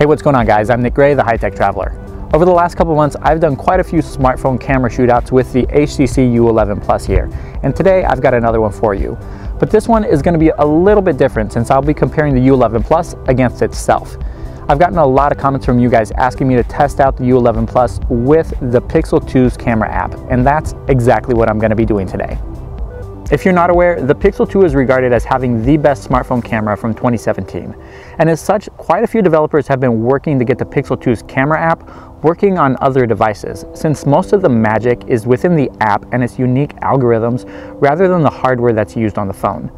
Hey, what's going on guys? I'm Nick Gray, the High-Tech Traveler. Over the last couple months, I've done quite a few smartphone camera shootouts with the HTC U11 Plus here, and today I've got another one for you. But this one is going to be a little bit different since I'll be comparing the U11 Plus against itself. I've gotten a lot of comments from you guys asking me to test out the U11 Plus with the Pixel 2's camera app, and that's exactly what I'm going to be doing today. If you're not aware, the Pixel 2 is regarded as having the best smartphone camera from 2017. And as such, quite a few developers have been working to get the Pixel 2's camera app working on other devices, since most of the magic is within the app and its unique algorithms rather than the hardware that's used on the phone.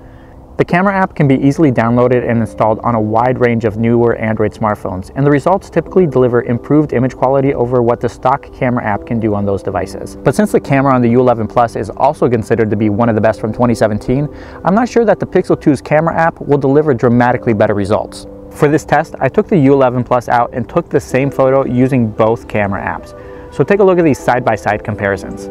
The camera app can be easily downloaded and installed on a wide range of newer Android smartphones, and the results typically deliver improved image quality over what the stock camera app can do on those devices. But since the camera on the U11 Plus is also considered to be one of the best from 2017, I'm not sure that the Pixel 2's camera app will deliver dramatically better results. For this test, I took the U11 Plus out and took the same photo using both camera apps. So take a look at these side-by-side comparisons.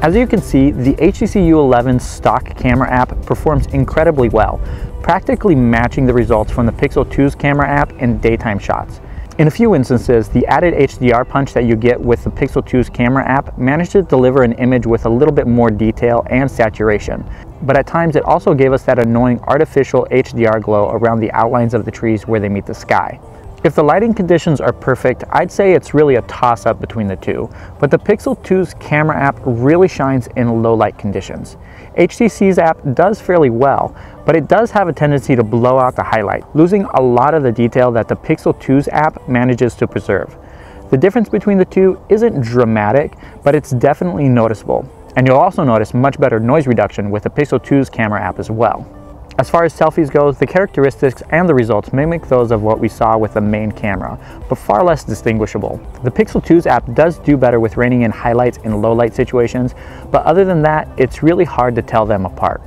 As you can see, the HTC U11 stock camera app performs incredibly well, practically matching the results from the Pixel 2's camera app in daytime shots. In a few instances, the added HDR punch that you get with the Pixel 2's camera app managed to deliver an image with a little bit more detail and saturation. But at times it also gave us that annoying artificial HDR glow around the outlines of the trees where they meet the sky. If the lighting conditions are perfect, I'd say it's really a toss-up between the two, but the Pixel 2's camera app really shines in low light conditions. HTC's app does fairly well, but it does have a tendency to blow out the highlight, losing a lot of the detail that the Pixel 2's app manages to preserve. The difference between the two isn't dramatic, but it's definitely noticeable. And you'll also notice much better noise reduction with the Pixel 2's camera app as well. As far as selfies goes, the characteristics and the results mimic those of what we saw with the main camera, but far less distinguishable. The Pixel 2's app does do better with reining in highlights in low light situations, but other than that, it's really hard to tell them apart.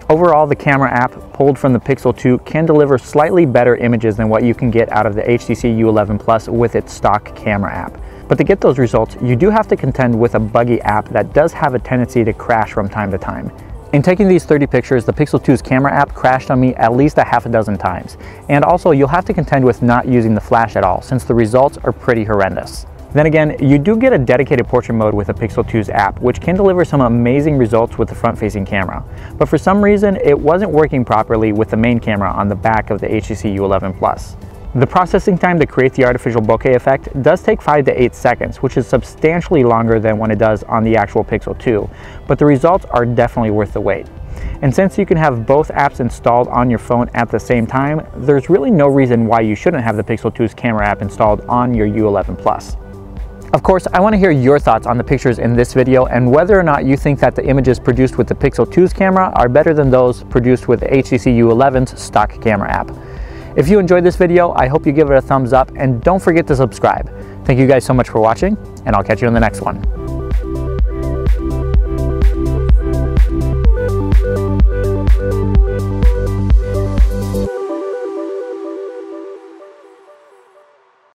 Overall, the camera app pulled from the Pixel 2 can deliver slightly better images than what you can get out of the HTC U11 Plus with its stock camera app. But to get those results, you do have to contend with a buggy app that does have a tendency to crash from time to time. In taking these 30 pictures, the Pixel 2's camera app crashed on me at least a half a dozen times. And also, you'll have to contend with not using the flash at all, since the results are pretty horrendous. Then again, you do get a dedicated portrait mode with the Pixel 2's app, which can deliver some amazing results with the front-facing camera. But for some reason, it wasn't working properly with the main camera on the back of the HTC U11 Plus. The processing time to create the artificial bokeh effect does take 5 to 8 seconds, which is substantially longer than when it does on the actual Pixel 2, but the results are definitely worth the wait. And since you can have both apps installed on your phone at the same time, there's really no reason why you shouldn't have the Pixel 2's camera app installed on your U11 Plus. Of course, I want to hear your thoughts on the pictures in this video and whether or not you think that the images produced with the Pixel 2's camera are better than those produced with the HTC U11's stock camera app. If you enjoyed this video, I hope you give it a thumbs up and don't forget to subscribe. Thank you guys so much for watching, and I'll catch you in the next one.